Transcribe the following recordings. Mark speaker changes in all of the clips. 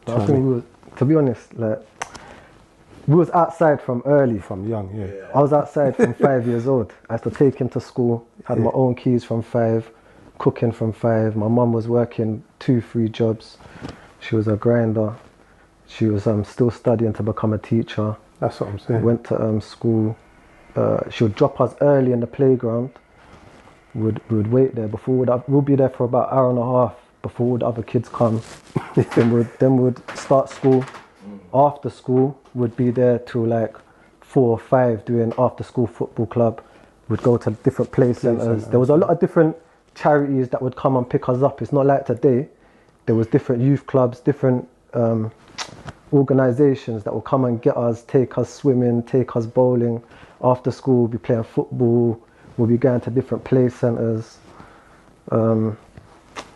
Speaker 1: I think we was, to be honest, like, we was outside from early.
Speaker 2: From young, yeah.
Speaker 1: I was outside from 5 years old. I used to take him to school, had my own keys from 5, cooking from 5. My mum was working 2-3 jobs. She was a grinder. She was still studying to become a teacher.
Speaker 2: That's what I'm saying.
Speaker 1: Went to school. She would drop us early in the playground. We'd wait there we'll be there for about an hour and a half before all the other kids come. then we'd start school. After school, we'd be there till like 4 or 5 doing after school football club. We'd go to different play centres. There was a lot of different charities that would come and pick us up. It's not like today. There was different youth clubs, different organisations that would come and get us, take us swimming, take us bowling. After school, we'll be playing football. We'll be going to different play centres.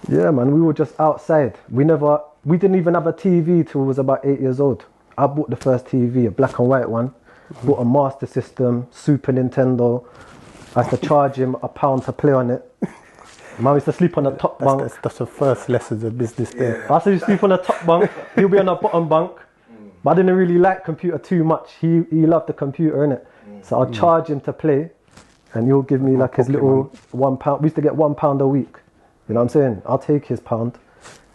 Speaker 1: Yeah, man, we were just outside. We didn't even have a TV till we was about 8 years old. I bought the first TV, a black and white one. Bought a Master System, Super Nintendo. I used to charge him £1 to play on it. Mum used to sleep on the top bunk.
Speaker 2: That's the first lessons of business there.
Speaker 1: I used to sleep on the top bunk. He'll be on the bottom bunk. But I didn't really like computer too much. He loved the computer, innit? So I'd charge him to play. And he'll give me like his little £1. We used to get £1 a week. You know what I'm saying? I'll take his £1.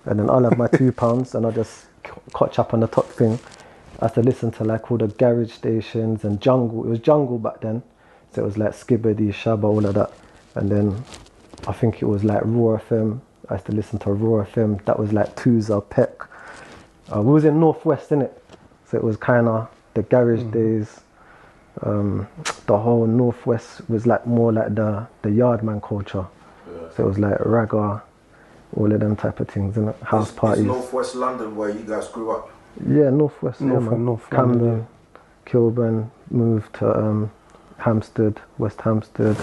Speaker 1: And then I'll have my £2 and I'll just catch up on the top thing. I had to listen to like all the garage stations and jungle. It was jungle back then. So it was like Skibbity, Shabba, all of that. And then I think it was like Raw FM. I used to listen to Raw FM. That was like Tuza, Peck. We was in Northwest, innit? So it was kind of the garage days. The whole Northwest was like more like the yardman culture. So it was like ragga, all of them type of things, innit? House parties.
Speaker 3: Is Northwest London where you guys grew up?
Speaker 1: Yeah, Northwest.
Speaker 2: North
Speaker 1: Camden,
Speaker 2: London,
Speaker 1: Kilburn, moved to Hampstead, West Hampstead,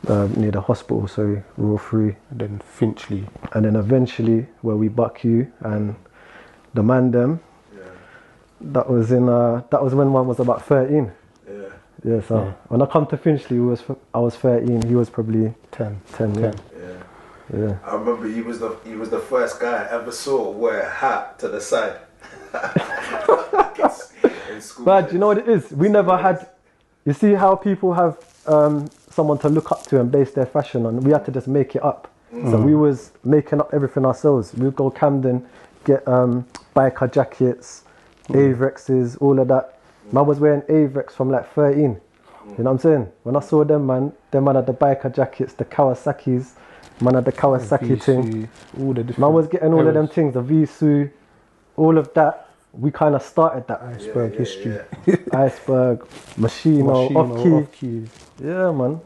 Speaker 1: near the hospital, sorry, Raw Free.
Speaker 2: And then Finchley.
Speaker 1: And then eventually, where we buck you and the man them.
Speaker 3: Yeah.
Speaker 1: That was when one was about 13.
Speaker 3: Yeah.
Speaker 1: Yeah, so when I come to Finchley, I was 13. He was probably 10. Yeah. Yeah.
Speaker 3: I remember he was the first guy I ever saw wear a hat to the side. In school.
Speaker 1: But you know what it is? We never had. You see how people have someone to look up to and base their fashion on. We had to just make it up. So we was making up everything ourselves. We'd go Camden, get biker jackets, Avrexes, all of that. Man was wearing Avrex from like 13. You know what I'm saying? When I saw them man had the biker jackets, the Kawasaki's. Man had the Kawasaki thing.
Speaker 2: All the different
Speaker 1: Man was getting all of them things, the Visu, all of that. We kind of started that.
Speaker 2: Iceberg history.
Speaker 1: Yeah. Iceberg, Machino, Off-Key. Yeah, man.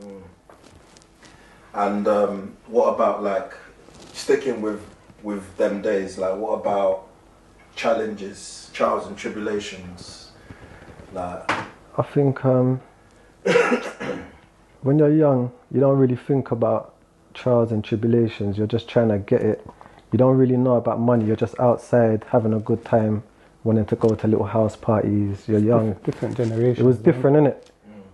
Speaker 3: And what about like sticking with them days? Like what about challenges, trials and tribulations? Like
Speaker 1: I think when you're young, you don't really think about trials and tribulations. You're just trying to get it. You don't really know about money. You're just outside having a good time, wanting to go to little house parties. You're young.
Speaker 2: Different generations.
Speaker 1: It was different, innit?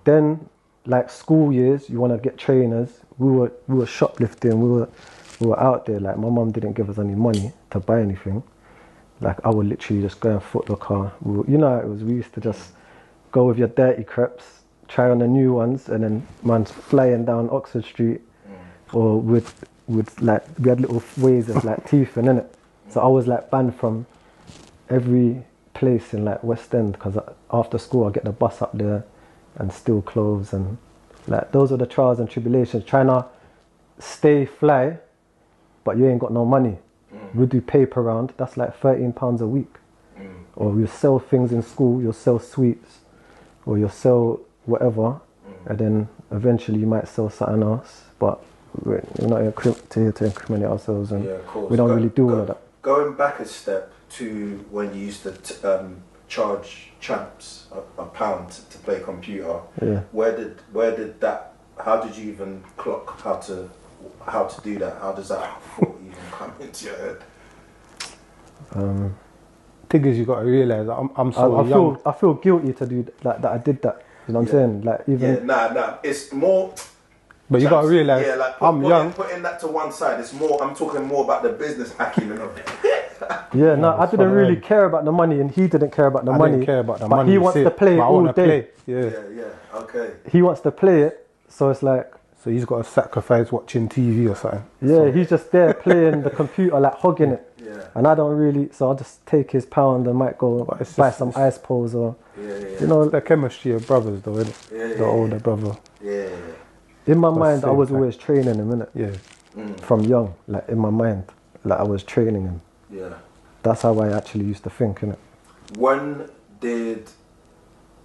Speaker 1: Then, like school years, you want to get trainers. We were shoplifting. We were out there. Like my mum didn't give us any money to buy anything. Like I would literally just go and foot the car. You know how it was. We used to just go with your dirty crepes, try on the new ones, and then man's flying down Oxford Street, or with like we had little ways of like teeth in it. So I was like banned from every place in like West End because after school I get the bus up there and steal clothes, and like those are the trials and tribulations. Trying to stay fly, but you ain't got no money. We do paper round. That's like £13 a week. Or you sell things in school. You'll sell sweets, or you'll sell whatever, and then eventually you might sell something else. But we're not here to incriminate ourselves, and we don't really do all of that.
Speaker 3: Going back a step to when you used to charge champs £1 to play computer.
Speaker 1: Yeah.
Speaker 3: Where did that? How did you even clock how to do that? How does that thought even come into your head?
Speaker 2: Thing is, you got to realise I'm so young.
Speaker 1: I feel guilty to do that I did that. You know what I'm saying? Like even
Speaker 3: Nah. It's more.
Speaker 2: But you got to realise,
Speaker 3: like
Speaker 2: I'm young.
Speaker 3: Putting that to one side, it's more. I'm talking more about the business acumen of it.
Speaker 1: Yeah, no, I
Speaker 2: that's
Speaker 1: didn't
Speaker 2: what I
Speaker 1: really
Speaker 2: heard.
Speaker 1: care about the money, and he didn't care about the
Speaker 2: I
Speaker 1: money.
Speaker 2: didn't care about the
Speaker 1: but
Speaker 2: money.
Speaker 1: he
Speaker 2: you
Speaker 1: wants
Speaker 2: see
Speaker 1: to
Speaker 2: it,
Speaker 1: play it
Speaker 2: but I
Speaker 1: all
Speaker 2: wanna
Speaker 1: day.
Speaker 2: play. Yeah.
Speaker 3: Yeah, okay.
Speaker 1: He wants to play it, so it's like,
Speaker 2: So he's got to sacrifice watching TV or something.
Speaker 1: yeah, he's just there playing the computer, like hogging it.
Speaker 3: Yeah.
Speaker 1: And I don't really, so I'll just take his pound and might go
Speaker 2: But it's
Speaker 1: buy
Speaker 2: just-
Speaker 1: some
Speaker 2: it's-
Speaker 1: ice poles or,
Speaker 3: Yeah.
Speaker 1: you know,
Speaker 2: The chemistry of brothers, though, isn't it?
Speaker 3: Yeah,
Speaker 2: The older brother.
Speaker 3: Yeah.
Speaker 1: in my mind, I
Speaker 2: same
Speaker 1: was
Speaker 2: thing.
Speaker 1: always training him, innit?
Speaker 2: Yeah.
Speaker 1: From young, like in my mind, like I was training him.
Speaker 3: Yeah.
Speaker 1: That's how I actually used to think, innit?
Speaker 3: When did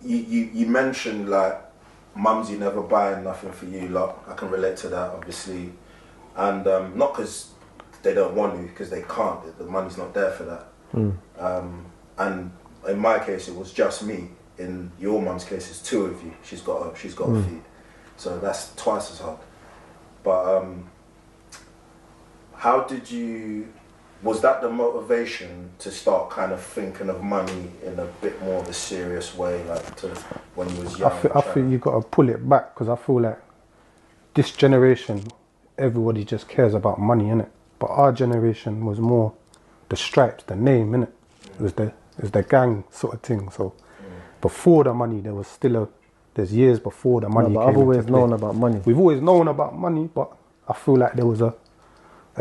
Speaker 3: you mentioned like mumsy never buying nothing for you lot? I can relate to that, obviously, and not because they don't want to, because they can't. The money's not there for that. And in my case, it was just me. In your mum's case, it's two of you. She's got a feed, so that's twice as hard. But how did you? Was that the motivation to start kind of thinking of money in a bit more of a serious way, like to when you was young?
Speaker 2: I feel you got to pull it back, because I feel like this generation, everybody just cares about money, innit? But our generation was more the stripes, the name, innit? It was the gang sort of thing. So before the money, there was still there's years before the money
Speaker 1: No, but
Speaker 2: came
Speaker 1: I've always
Speaker 2: into play.
Speaker 1: known about money.
Speaker 2: We've always known about money, but I feel like there was a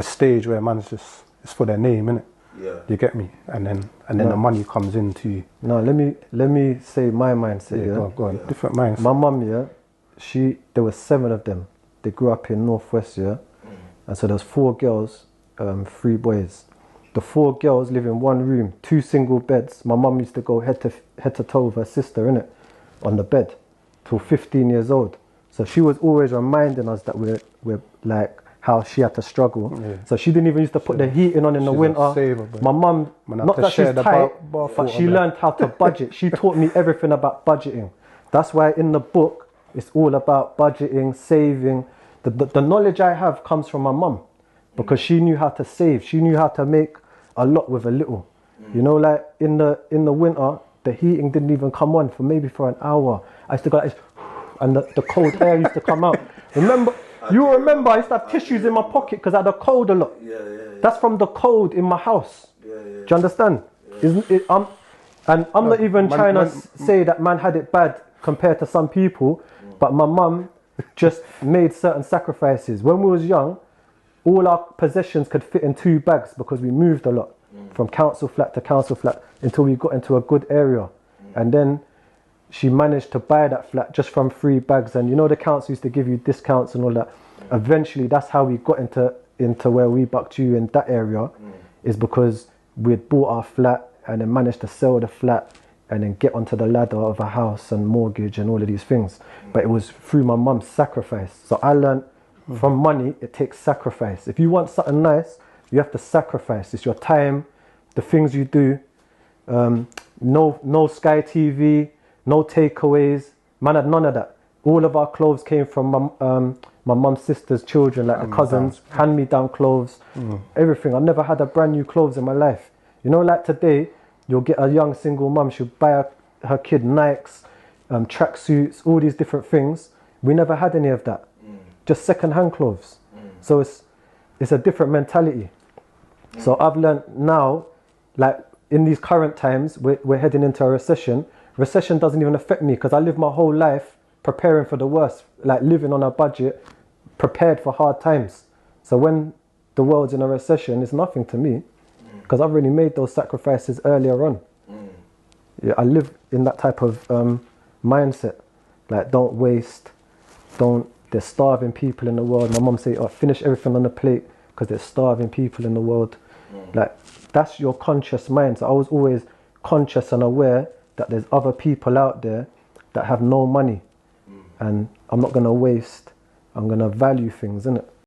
Speaker 2: stage where man's just, it's for their name, innit?
Speaker 3: Yeah.
Speaker 2: You get me? And then the money comes into you.
Speaker 1: No, let me say my mindset, yeah?
Speaker 2: Go on. Different minds.
Speaker 1: My mum, yeah, there were 7 of them. They grew up in Northwest, yeah? And so there's 4 girls, 3 boys. The 4 girls live in one room, 2 single beds. My mum used to go head to toe with her sister, innit? On the bed, till 15 years old. So she was always reminding us that we're like, how she had to struggle.
Speaker 2: Yeah.
Speaker 1: So she didn't even used to put the heating on in the
Speaker 2: She's a
Speaker 1: winter.
Speaker 2: saver, bro.
Speaker 1: My mum,
Speaker 2: Man, have
Speaker 1: not
Speaker 2: to
Speaker 1: that
Speaker 2: share
Speaker 1: she's
Speaker 2: the
Speaker 1: tight,
Speaker 2: bath
Speaker 1: but
Speaker 2: water,
Speaker 1: she
Speaker 2: man.
Speaker 1: learned how to budget. She taught me everything about budgeting. That's why in the book, it's all about budgeting, saving. The knowledge I have comes from my mum, because she knew how to save. She knew how to make a lot with a little. You know, like in the winter, the heating didn't even come on for an hour. I used to go like this, and the cold air used to come out. Remember I used to have tissues in my pocket because I had a cold a lot.
Speaker 3: Yeah.
Speaker 1: That's from the cold in my house.
Speaker 3: Yeah.
Speaker 1: Do you understand? Isn't it? I'm not even trying to say that man had it bad compared to some people, but my mum just made certain sacrifices. When we was young, all our possessions could fit in 2 bags because we moved a lot from council flat to council flat until we got into a good area. And then she managed to buy that flat just from 3 bags. And you know, the council used to give you discounts and all that. Eventually, that's how we got into where we bucked you in that area, is because we'd bought our flat and then managed to sell the flat and then get onto the ladder of a house and mortgage and all of these things. But it was through my mum's sacrifice. So I learned from money, it takes sacrifice. If you want something nice, you have to sacrifice. It's your time, the things you do. No Sky TV, no takeaways. Man had none of that. All of our clothes came from my mum's sister's children, like the cousins, hand-me-down clothes, everything. I never had a brand new clothes in my life. You know, like today, you'll get a young single mum, she'll buy her kid Nikes, tracksuits, all these different things. We never had any of that. Just second-hand clothes. So it's a different mentality. So I've learned now, like in these current times, we're heading into a recession. Recession doesn't even affect me because I live my whole life preparing for the worst, like living on a budget, prepared for hard times. So when the world's in a recession, it's nothing to me because I've already made those sacrifices earlier on. Yeah, I live in that type of mindset. Like, don't waste, there's starving people in the world. My mum say, finish everything on the plate because there's starving people in the world. Like, that's your conscious mind. So I was always conscious and aware that there's other people out there that have no money. And I'm not going to waste. I'm going to value things, innit?